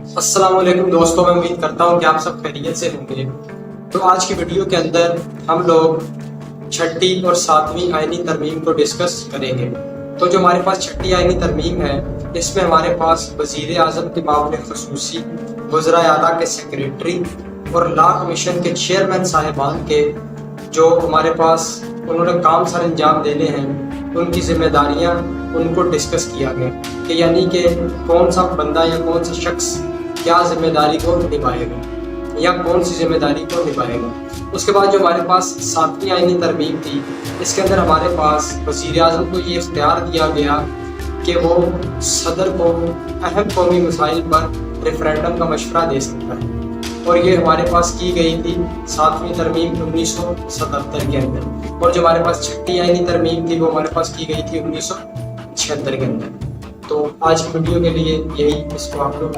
अस्सलाम वालेकुम दोस्तों, मैं उम्मीद करता हूँ कि आप सब खैरियत से होंगे। तो आज की वीडियो के अंदर हम लोग छठी और सातवीं आईनी तरमीम को डिस्कस करेंगे। तो जो हमारे पास छठी आईनी तरमीम है, इसमें हमारे पास वज़ीर आज़म के मामले ख़ुसूसी, वज़राए आला के सेक्रेटरी और लॉ कमीशन के चेयरमैन साहिबान के जो हमारे पास उन्होंने काम सर अंजाम देने हैं, उनकी जिम्मेदारियां उनको डिस्कस किया गया कि यानी कि कौन सा बंदा या कौन सा शख्स क्या जिम्मेदारी को निभाएगा या कौन सी जिम्मेदारी को निभाएगा। उसके बाद जो हमारे पास सातवीं आईनी तरमीम थी, इसके अंदर हमारे पास वज़ीर आज़म को ये इख्तियार दिया गया कि वो सदर को अहम कौमी मसाइल पर रेफरेंडम का मशवरा दे सकता है, और ये हमारे पास की गई थी सातवीं तरमीम 1977 के अंदर। और जो हमारे पास छठी आईनी तरमीम थी वो हमारे पास की गई थी 1976 के अंदर। तो आज की वीडियो के लिए यही, इसको आप लोग